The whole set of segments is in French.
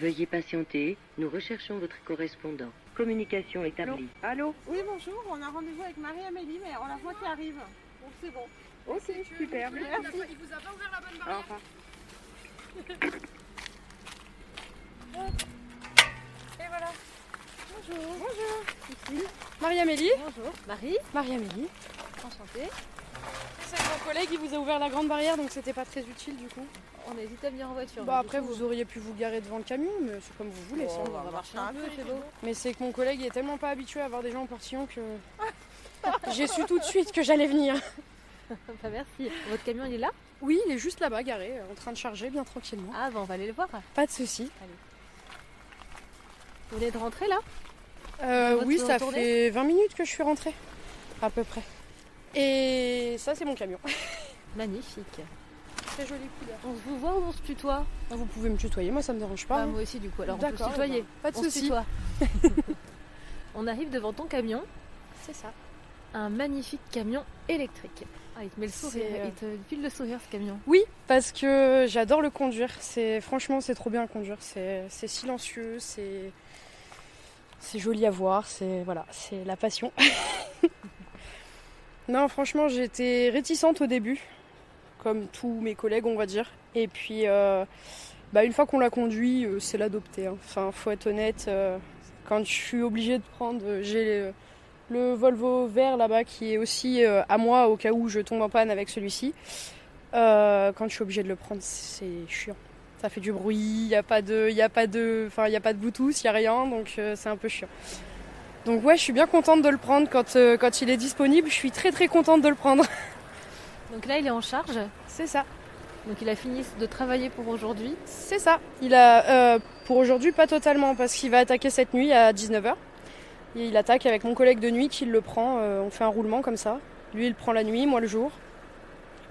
Veuillez patienter, nous recherchons votre correspondant. Communication établie. Allô? Oui, bonjour, on a rendez-vous avec Marie-Amélie, mais on la voit qui arrive. Donc c'est bon. Ok, super. Merci. Il vous a pas ouvert la bonne barrière. Et voilà. Bonjour. Marie-Amélie? Bonjour. Marie, Marie-Amélie. enchantée. C'est mon collègue, il vous a ouvert la grande barrière, donc c'était pas très utile du coup. On hésite à venir en voiture. Bah après, vous auriez pu vous garer devant le camion, mais c'est comme vous voulez. ça. on va marcher un peu, c'est beau. Mais c'est que mon collègue est tellement pas habitué à voir des gens en portillon que j'ai su tout de suite que j'allais venir. Bah, merci. Votre camion, il est là? Oui, il est juste là-bas, garé, en train de charger bien tranquillement. Ah, bah on va aller le voir. Pas de souci. Vous venez de rentrer là? Oui, Votre ça tournée fait 20 minutes que je suis rentrée, à peu près. Et ça, c'est mon camion. Magnifique. Très jolie couleur. On se vous voit ou on se tutoie? Vous pouvez me tutoyer, moi ça me dérange pas. Bah, moi aussi du coup, alors on peut se D'accord, tutoyer. pas de On se souci. tutoie. On arrive devant ton camion, C'est ça. un magnifique camion électrique. Ah, il te met le sourire, C'est, il te file le sourire ce camion. Oui, parce que j'adore le conduire. Franchement, c'est trop bien à conduire. C'est silencieux, c'est joli à voir. C'est la passion. Non, franchement, j'étais réticente au début, comme tous mes collègues, on va dire. Et puis, une fois qu'on l'a conduit, c'est l'adopter. Hein. Enfin, faut être honnête. Quand je suis obligée de prendre, j'ai le Volvo vert là-bas qui est aussi à moi au cas où je tombe en panne avec celui-ci. Quand je suis obligée de le prendre, c'est chiant. Ça fait du bruit, il n'y a pas de Bluetooth, il n'y a rien, donc c'est un peu chiant. Donc ouais, je suis bien contente de le prendre quand il est disponible. Je suis très très contente de le prendre. Donc là, il est en charge. C'est ça. Donc il a fini de travailler pour aujourd'hui. C'est ça. Il a pour aujourd'hui pas totalement parce qu'il va attaquer cette nuit à 19h. Il attaque avec mon collègue de nuit qui le prend. On fait un roulement comme ça. Lui il prend la nuit, moi le jour.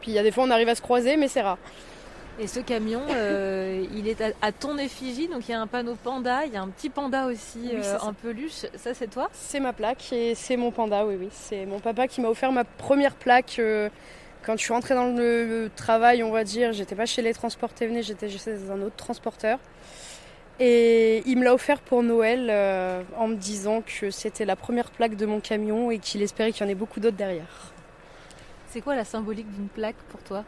Puis il y a des fois on arrive à se croiser mais c'est rare. Et ce camion, il est à ton effigie, donc il y a un panneau panda, il y a un petit panda aussi Oui, c'est ça. en peluche. Ça, c'est toi? C'est ma plaque et c'est mon panda, oui. C'est mon papa qui m'a offert ma première plaque quand je suis rentrée dans le travail, on va dire. J'étais pas chez les transports Thévenet, j'étais chez un autre transporteur. Et il me l'a offert pour Noël en me disant que c'était la première plaque de mon camion et qu'il espérait qu'il y en ait beaucoup d'autres derrière. C'est quoi la symbolique d'une plaque pour toi?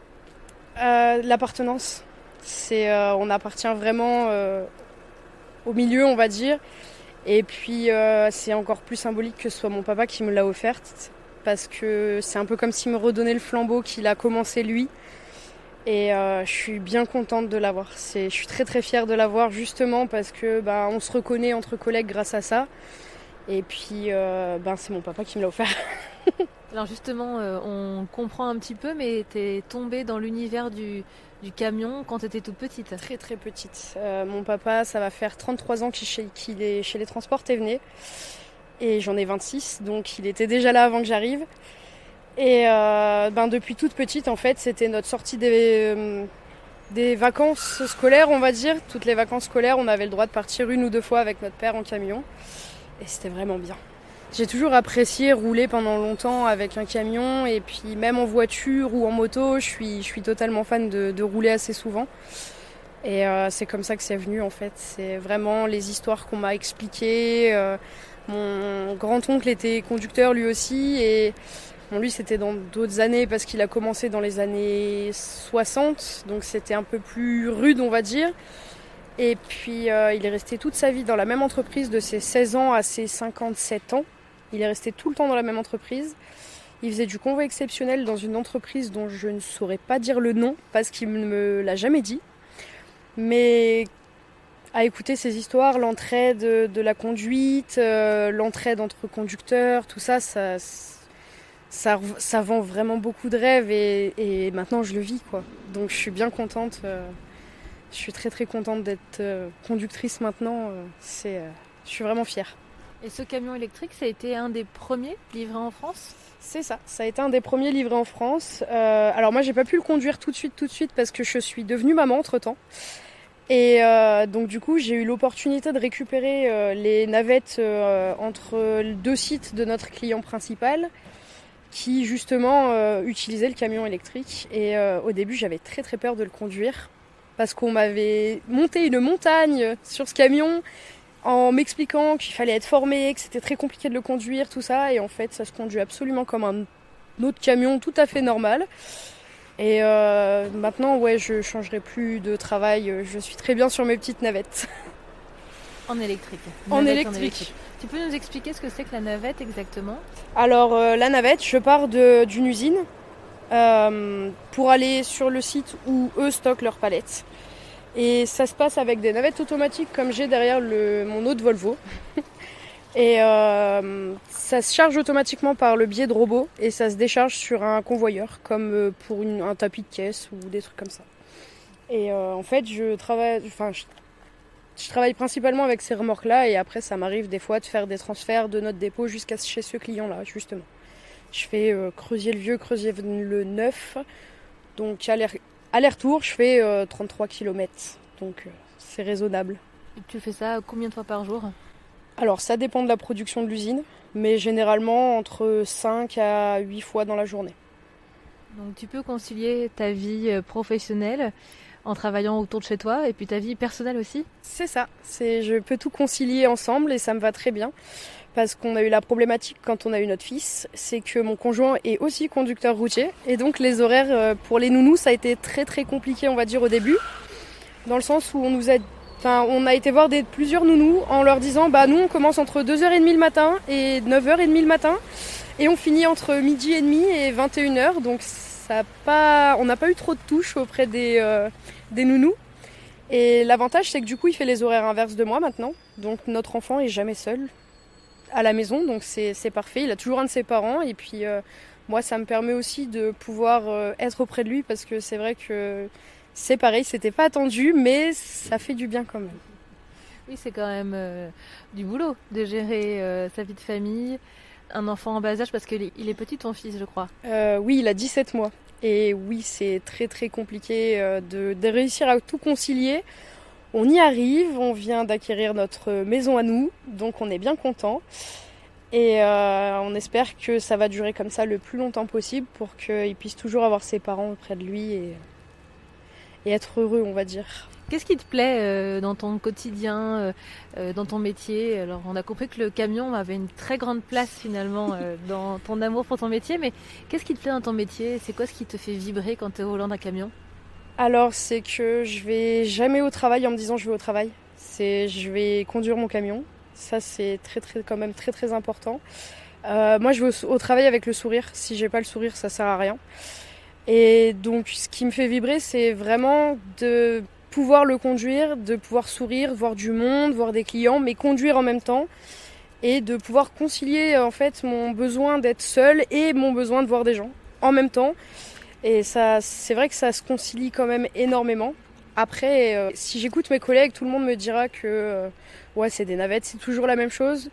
L'appartenance. On appartient vraiment au milieu, on va dire. Et puis c'est encore plus symbolique que ce soit mon papa qui me l'a offerte. Parce que c'est un peu comme s'il me redonnait le flambeau qu'il a commencé lui. Et je suis bien contente de l'avoir. Je suis très très fière de l'avoir justement parce que on se reconnaît entre collègues grâce à ça. Et puis c'est mon papa qui me l'a offert. Alors justement, on comprend un petit peu, mais t'es tombée dans l'univers du camion quand t'étais toute petite. Très très petite. Mon papa, ça va faire 33 ans qu'il est chez les transports Thévenet. Et j'en ai 26, donc il était déjà là avant que j'arrive. Et depuis toute petite, en fait, c'était notre sortie des vacances scolaires, on va dire. Toutes les vacances scolaires, on avait le droit de partir 1 ou 2 fois avec notre père en camion. Et c'était vraiment bien. J'ai toujours apprécié rouler pendant longtemps avec un camion. Et puis même en voiture ou en moto, je suis totalement fan de rouler assez souvent. Et c'est comme ça que c'est venu, en fait. C'est vraiment les histoires qu'on m'a expliquées. Mon grand-oncle était conducteur lui aussi. Et lui, c'était dans d'autres années parce qu'il a commencé dans les années 60. Donc c'était un peu plus rude, on va dire. Et puis il est resté toute sa vie dans la même entreprise de ses 16 ans à ses 57 ans. Il est resté tout le temps dans la même entreprise. Il faisait du convoi exceptionnel dans une entreprise dont je ne saurais pas dire le nom parce qu'il ne me l'a jamais dit. Mais à écouter ces histoires, l'entraide de la conduite, l'entraide entre conducteurs, tout ça, ça vend vraiment beaucoup de rêves et maintenant je le vis, quoi. Donc je suis bien contente. Je suis très très contente d'être conductrice maintenant. Je suis vraiment fière. Et ce camion électrique, ça a été un des premiers livrés en France? C'est ça, ça a été un des premiers livrés en France. Alors moi j'ai pas pu le conduire tout de suite parce que je suis devenue maman entre-temps. Et donc du coup j'ai eu l'opportunité de récupérer les navettes entre 2 sites de notre client principal qui justement utilisait le camion électrique. Et au début j'avais très très peur de le conduire parce qu'on m'avait monté une montagne sur ce camion en m'expliquant qu'il fallait être formé, que c'était très compliqué de le conduire, tout ça. Et en fait, ça se conduit absolument comme un autre camion tout à fait normal. Et maintenant, ouais, je changerai plus de travail. Je suis très bien sur mes petites navettes. En électrique. En Navette électrique. Tu peux nous expliquer ce que c'est que la navette exactement? Alors, la navette, je pars d'une usine pour aller sur le site où eux stockent leurs palettes. Et ça se passe avec des navettes automatiques comme j'ai derrière mon autre Volvo. Et ça se charge automatiquement par le biais de robots et ça se décharge sur un convoyeur comme pour un tapis de caisse ou des trucs comme ça. Et en fait, je travaille principalement avec ces remorques-là et après ça m'arrive des fois de faire des transferts de notre dépôt jusqu'à chez ce client-là, justement. Je fais Creusier-le-Vieux, Creusier-le-Neuf, donc aller-retour, je fais 33 km, donc c'est raisonnable. Et tu fais ça combien de fois par jour? Alors ça dépend de la production de l'usine, mais généralement entre 5 à 8 fois dans la journée. Donc tu peux concilier ta vie professionnelle en travaillant autour de chez toi et puis ta vie personnelle aussi? C'est ça, je peux tout concilier ensemble et ça me va très bien. Parce qu'on a eu la problématique quand on a eu notre fils, c'est que mon conjoint est aussi conducteur routier. Et donc les horaires pour les nounous, ça a été très très compliqué on va dire au début. Dans le sens où on a été voir plusieurs nounous en leur disant nous on commence entre 2h30 le matin et 9h30 le matin. Et on finit entre midi et demi et 21h. Donc on n'a pas eu trop de touches auprès des nounous. Et l'avantage c'est que du coup il fait les horaires inverses de moi maintenant. Donc notre enfant est jamais seul à la maison, donc c'est parfait. Il a toujours un de ses parents et puis moi ça me permet aussi de pouvoir être auprès de lui parce que c'est vrai que c'est pareil, c'était pas attendu mais ça fait du bien quand même. Oui, c'est quand même du boulot de gérer sa vie de famille, un enfant en bas âge parce qu'il est petit ton fils je crois. Oui, il a 17 mois et oui c'est très très compliqué de réussir à tout concilier. On y arrive, on vient d'acquérir notre maison à nous, donc on est bien content. Et on espère que ça va durer comme ça le plus longtemps possible pour qu'il puisse toujours avoir ses parents auprès de lui et être heureux, on va dire. Qu'est-ce qui te plaît dans ton quotidien, dans ton métier? Alors on a compris que le camion avait une très grande place finalement dans ton amour pour ton métier, mais qu'est-ce qui te plaît dans ton métier? C'est quoi ce qui te fait vibrer quand tu es au volant d'un camion? Alors c'est que je vais jamais au travail en me disant je vais au travail. Je vais conduire mon camion. Ça c'est quand même très très important. Moi je vais au travail avec le sourire. Si j'ai pas le sourire ça sert à rien. Et donc ce qui me fait vibrer c'est vraiment de pouvoir le conduire, de pouvoir sourire, voir du monde, voir des clients, mais conduire en même temps. Et de pouvoir concilier en fait mon besoin d'être seule et mon besoin de voir des gens en même temps. Et ça, c'est vrai que ça se concilie quand même énormément. Après, si j'écoute mes collègues, tout le monde me dira que ouais, c'est des navettes, c'est toujours la même chose.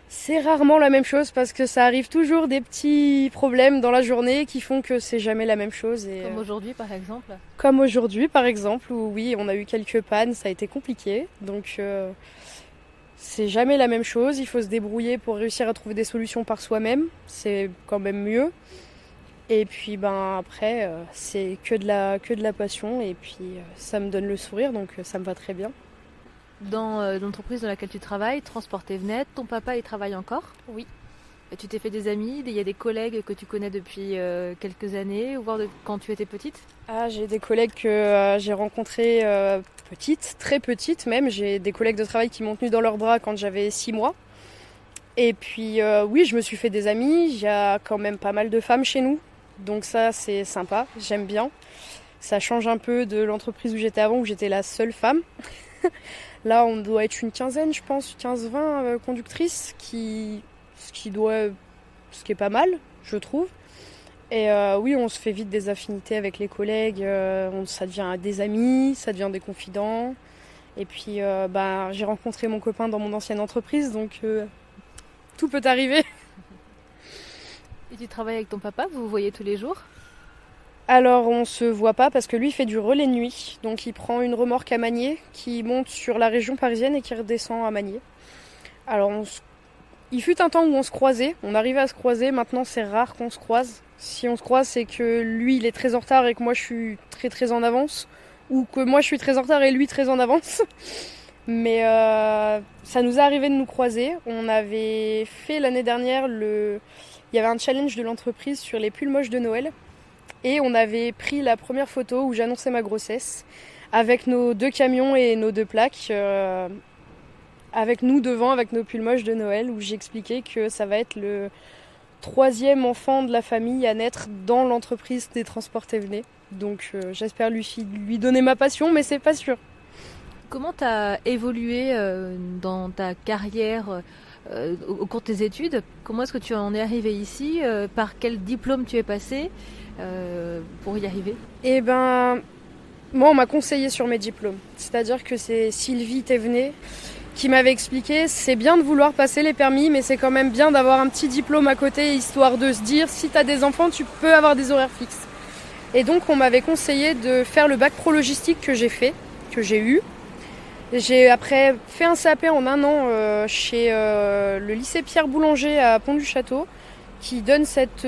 C'est rarement la même chose parce que ça arrive toujours des petits problèmes dans la journée qui font que c'est jamais la même chose. Et, comme aujourd'hui par exemple? Comme aujourd'hui par exemple, où oui, on a eu quelques pannes, ça a été compliqué. Donc c'est jamais la même chose, il faut se débrouiller pour réussir à trouver des solutions par soi-même. C'est quand même mieux. Et puis après, c'est que de la passion et puis ça me donne le sourire, donc ça me va très bien. Dans l'entreprise dans laquelle tu travailles, Transport Evenet, ton papa il travaille encore? Oui. Et tu t'es fait des amis, il y a des collègues que tu connais depuis quelques années, voire quand tu étais petite? J'ai des collègues que j'ai rencontrés petites, très petites même. J'ai des collègues de travail qui m'ont tenue dans leurs bras quand j'avais 6 mois. Et puis oui, je me suis fait des amis, il y a quand même pas mal de femmes chez nous. Donc ça, c'est sympa, j'aime bien. Ça change un peu de l'entreprise où j'étais avant, où j'étais la seule femme. Là, on doit être une quinzaine, je pense, 15-20 conductrices, ce qui est pas mal, je trouve. Et oui, on se fait vite des affinités avec les collègues, ça devient des amis, ça devient des confidents. Et puis, j'ai rencontré mon copain dans mon ancienne entreprise, donc tout peut arriver. Et tu travailles avec ton papa, vous vous voyez tous les jours? Alors on se voit pas parce que lui fait du relais de nuit, donc il prend une remorque à Magné qui monte sur la région parisienne et qui redescend à Magné. Alors il fut un temps où on se croisait, on arrivait à se croiser, maintenant c'est rare qu'on se croise. Si on se croise c'est que lui il est très en retard et que moi je suis très très en avance, ou que moi je suis très en retard et lui très en avance. Mais ça nous est arrivé de nous croiser. On avait fait l'année dernière, il y avait un challenge de l'entreprise sur les pulls moches de Noël. Et on avait pris la première photo où j'annonçais ma grossesse avec nos 2 camions et nos 2 plaques. Avec nous devant, avec nos pulls moches de Noël, où j'expliquais que ça va être le 3e enfant de la famille à naître dans l'entreprise des transports Thévenet. Donc j'espère lui donner ma passion, mais c'est pas sûr. Comment tu as évolué dans ta carrière au cours de tes études? Comment est-ce que tu en es arrivé ici? Par quel diplôme tu es passé pour y arriver? Eh ben, moi on m'a conseillé sur mes diplômes. C'est-à-dire que c'est Sylvie Thévenet qui m'avait expliqué, c'est bien de vouloir passer les permis, mais c'est quand même bien d'avoir un petit diplôme à côté, histoire de se dire, si tu as des enfants, tu peux avoir des horaires fixes. Et donc on m'avait conseillé de faire le bac pro logistique que j'ai eu. J'ai après fait un CAP en 1 an chez le lycée Pierre Boulanger à Pont-du-Château, qui donne cette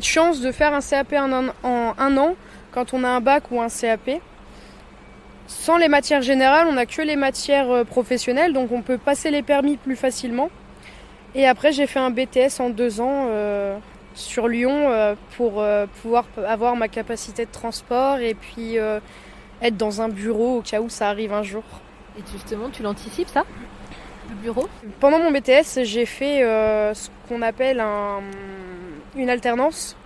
chance de faire un CAP en 1 an quand on a un bac ou un CAP. Sans les matières générales, on n'a que les matières professionnelles, donc on peut passer les permis plus facilement. Et après, j'ai fait un BTS en 2 ans sur Lyon pour pouvoir avoir ma capacité de transport et puis être dans un bureau au cas où ça arrive un jour. Et justement, tu l'anticipes ça, le bureau? Pendant mon BTS, j'ai fait ce qu'on appelle une alternance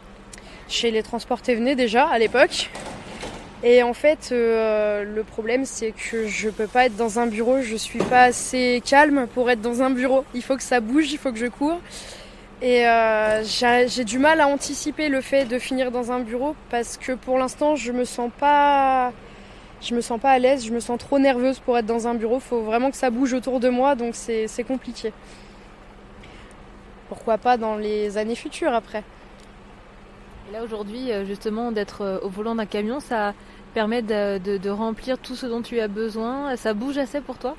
chez les transports Thévenet déjà à l'époque. Et en fait, le problème, c'est que je peux pas être dans un bureau, je suis pas assez calme pour être dans un bureau. Il faut que ça bouge, il faut que je cours. Et j'ai du mal à anticiper le fait de finir dans un bureau parce que pour l'instant, je me sens pas à l'aise, je me sens trop nerveuse pour être dans un bureau. Il faut vraiment que ça bouge autour de moi, donc c'est compliqué. Pourquoi pas dans les années futures après. Et là aujourd'hui, justement, d'être au volant d'un camion, ça permet de remplir tout ce dont tu as besoin. Ça bouge assez pour toi?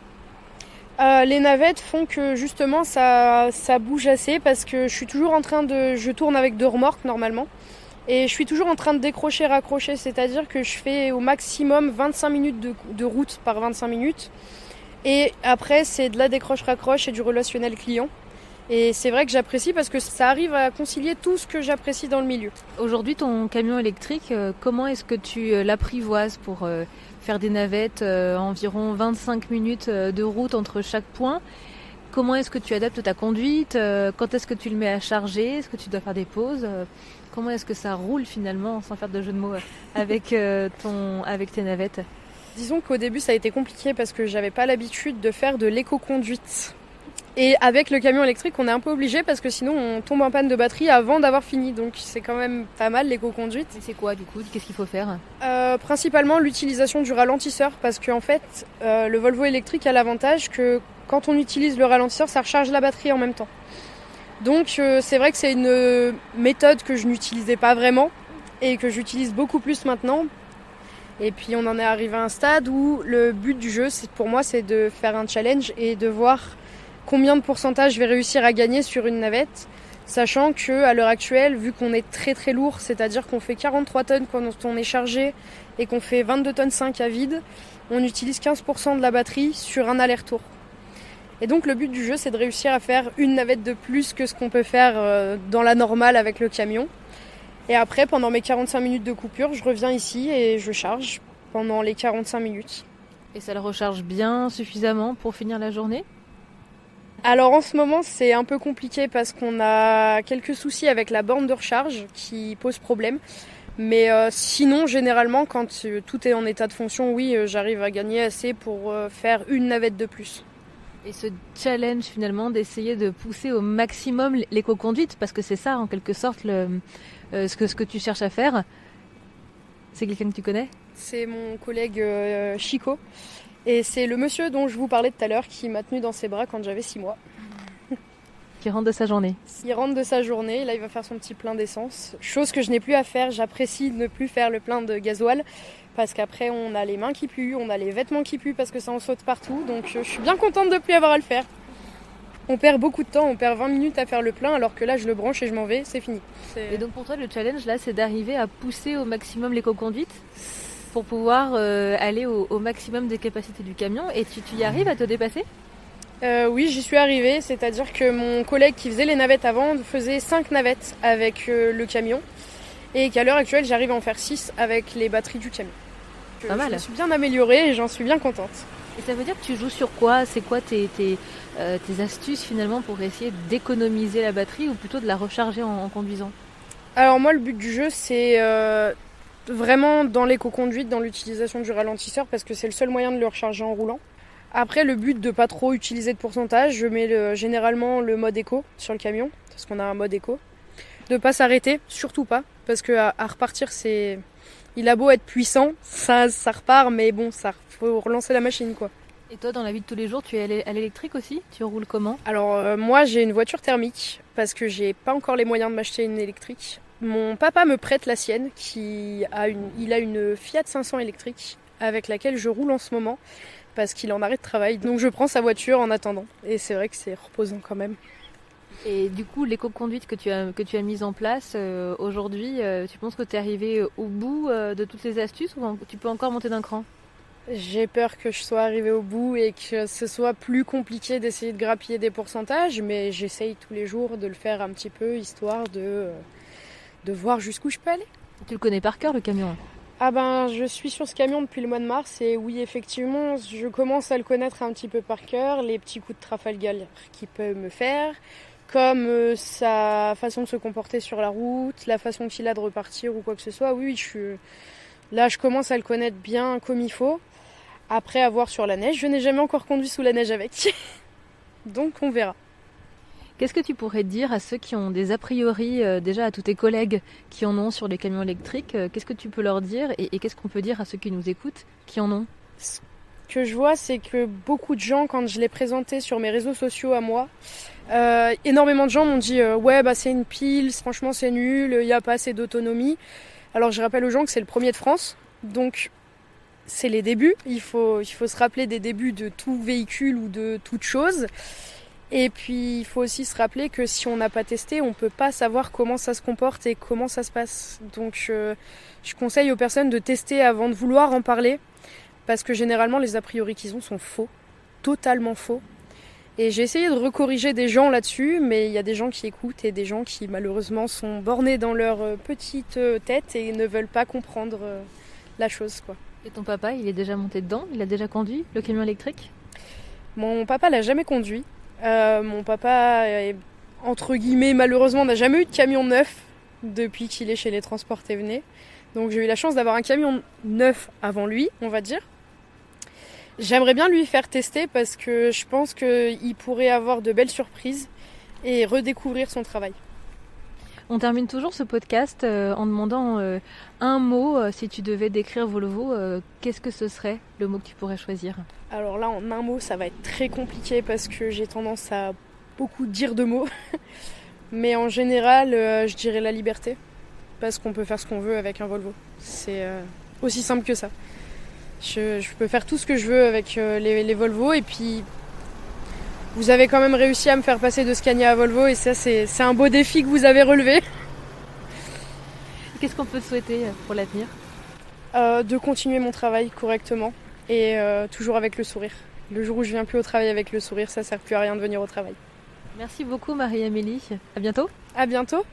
Les navettes font que justement ça bouge assez parce que je tourne avec 2 remorques normalement. Et je suis toujours en train de décrocher, raccrocher, c'est-à-dire que je fais au maximum 25 minutes de route par 25 minutes. Et après, c'est de la décroche-raccroche et du relationnel client. Et c'est vrai que j'apprécie parce que ça arrive à concilier tout ce que j'apprécie dans le milieu. Aujourd'hui, ton camion électrique, comment est-ce que tu l'apprivoises pour faire des navettes environ 25 minutes de route entre chaque point? Comment est-ce que tu adaptes ta conduite? Quand est-ce que tu le mets à charger? Est-ce que tu dois faire des pauses? Comment est-ce que ça roule finalement, sans faire de jeu de mots, avec tes navettes? Disons qu'au début, ça a été compliqué parce que j'avais pas l'habitude de faire de l'éco-conduite. Et avec le camion électrique, on est un peu obligé parce que sinon on tombe en panne de batterie avant d'avoir fini. Donc c'est quand même pas mal l'éco-conduite. Et c'est quoi du coup? Qu'est-ce qu'il faut faire? Principalement l'utilisation du ralentisseur parce qu'en fait le Volvo électrique a l'avantage que quand on utilise le ralentisseur, ça recharge la batterie en même temps. Donc c'est vrai que c'est une méthode que je n'utilisais pas vraiment et que j'utilise beaucoup plus maintenant. Et puis on en est arrivé à un stade où le but du jeu, pour moi, c'est de faire un challenge et de voir combien de pourcentage je vais réussir à gagner sur une navette, sachant qu'à l'heure actuelle, vu qu'on est très très lourd, c'est-à-dire qu'on fait 43 tonnes quand on est chargé et qu'on fait 22 tonnes 5 à vide, on utilise 15% de la batterie sur un aller-retour. Et donc le but du jeu, c'est de réussir à faire une navette de plus que ce qu'on peut faire dans la normale avec le camion. Et après, pendant mes 45 minutes de coupure, je reviens ici et je charge pendant les 45 minutes. Et ça le recharge bien suffisamment pour finir la journée? Alors en ce moment, c'est un peu compliqué parce qu'on a quelques soucis avec la borne de recharge qui pose problème. Mais sinon, généralement, quand tout est en état de fonction, oui, j'arrive à gagner assez pour faire une navette de plus. Et ce challenge finalement d'essayer de pousser au maximum l'éco-conduite, parce que c'est ça en quelque sorte ce que tu cherches à faire, c'est quelqu'un que tu connais? C'est mon collègue Chico. Et c'est le monsieur dont je vous parlais tout à l'heure qui m'a tenu dans ses bras quand j'avais 6 mois. Qui rentre de sa journée. Il rentre de sa journée, là il va faire son petit plein d'essence. Chose que je n'ai plus à faire, j'apprécie de ne plus faire le plein de gasoil. Parce qu'après on a les mains qui puent, on a les vêtements qui puent parce que ça en saute partout. Donc je suis bien contente de ne plus avoir à le faire. On perd beaucoup de temps, on perd 20 minutes à faire le plein alors que là je le branche et je m'en vais, c'est fini. Et donc pour toi le challenge là c'est d'arriver à pousser au maximum l'éco-conduite pour pouvoir aller au maximum des capacités du camion. Et tu y arrives à te dépasser? Oui, j'y suis arrivée, c'est-à-dire que mon collègue qui faisait les navettes avant faisait 5 navettes avec le camion et qu'à l'heure actuelle j'arrive à en faire 6 avec les batteries du camion. Pas mal. Je me suis bien améliorée et j'en suis bien contente. Et ça veut dire que tu joues sur quoi? C'est quoi tes astuces finalement pour essayer d'économiser la batterie ou plutôt de la recharger en conduisant? Alors moi le but du jeu c'est vraiment dans l'éco-conduite, dans l'utilisation du ralentisseur parce que c'est le seul moyen de le recharger en roulant. Après, le but de pas trop utiliser de pourcentage, je mets généralement le mode éco sur le camion, parce qu'on a un mode éco. De pas s'arrêter, surtout pas, parce que à repartir, il a beau être puissant, ça repart, mais bon, ça faut relancer la machine, quoi. Et toi, dans la vie de tous les jours, tu es à l'électrique aussi? Tu roules comment? Alors, moi, j'ai une voiture thermique, parce que j'ai pas encore les moyens de m'acheter une électrique. Mon papa me prête la sienne, il a une Fiat 500 électrique, avec laquelle je roule en ce moment. Parce qu'il en arrêt de travail. Donc je prends sa voiture en attendant. Et c'est vrai que c'est reposant quand même. Et du coup, l'éco-conduite que tu as mise en place aujourd'hui, tu penses que tu es arrivé au bout de toutes les astuces ou tu peux encore monter d'un cran? J'ai peur que je sois arrivée au bout et que ce soit plus compliqué d'essayer de grappiller des pourcentages, mais j'essaye tous les jours de le faire un petit peu, histoire de voir jusqu'où je peux aller. Tu le connais par cœur, le camion? Ah ben, je suis sur ce camion depuis le mois de mars et oui, effectivement, je commence à le connaître un petit peu par cœur, les petits coups de Trafalgar qu'il peut me faire, comme sa façon de se comporter sur la route, la façon qu'il a de repartir ou quoi que ce soit. Oui, je commence à le connaître bien comme il faut. Après, à voir sur la neige, je n'ai jamais encore conduit sous la neige avec. Donc, on verra. Qu'est-ce que tu pourrais dire à ceux qui ont des a priori, déjà à tous tes collègues qui en ont sur les camions électriques? Qu'est-ce que tu peux leur dire et qu'est-ce qu'on peut dire à ceux qui nous écoutent qui en ont? Ce que je vois, c'est que beaucoup de gens, quand je l'ai présenté sur mes réseaux sociaux à moi, énormément de gens m'ont dit ouais, bah c'est une pile, franchement c'est nul, il n'y a pas assez d'autonomie. Alors je rappelle aux gens que c'est le premier de France, donc c'est les débuts. Il faut se rappeler des débuts de tout véhicule ou de toute chose. Et puis il faut aussi se rappeler que si on n'a pas testé, on ne peut pas savoir comment ça se comporte et comment ça se passe. Donc je conseille aux personnes de tester avant de vouloir en parler, parce que généralement les a priori qu'ils ont sont faux, totalement faux. Et j'ai essayé de recorriger des gens là-dessus, mais il y a des gens qui écoutent et des gens qui malheureusement sont bornés dans leur petite tête et ne veulent pas comprendre la chose, quoi. Et ton papa, il est déjà monté dedans? Il a déjà conduit le camion électrique? Mon papa l'a jamais conduit. Mon papa, entre guillemets, malheureusement, n'a jamais eu de camion neuf depuis qu'il est chez les Transports Thévenet. Donc j'ai eu la chance d'avoir un camion neuf avant lui, on va dire. J'aimerais bien lui faire tester parce que je pense qu'il pourrait avoir de belles surprises et redécouvrir son travail. On termine toujours ce podcast en demandant un mot. Si tu devais décrire Volvo, qu'est-ce que ce serait le mot que tu pourrais choisir? Alors là, en un mot, ça va être très compliqué parce que j'ai tendance à beaucoup dire de mots. Mais en général, je dirais la liberté. Parce qu'on peut faire ce qu'on veut avec un Volvo. C'est aussi simple que ça. Je peux faire tout ce que je veux avec les Volvo. Et puis, vous avez quand même réussi à me faire passer de Scania à Volvo. Et ça, c'est un beau défi que vous avez relevé. Qu'est-ce qu'on peut te souhaiter pour l'avenir? De continuer mon travail correctement. Et toujours avec le sourire. Le jour où je viens plus au travail avec le sourire, ça sert plus à rien de venir au travail. Merci beaucoup Marie-Amélie. À bientôt. À bientôt.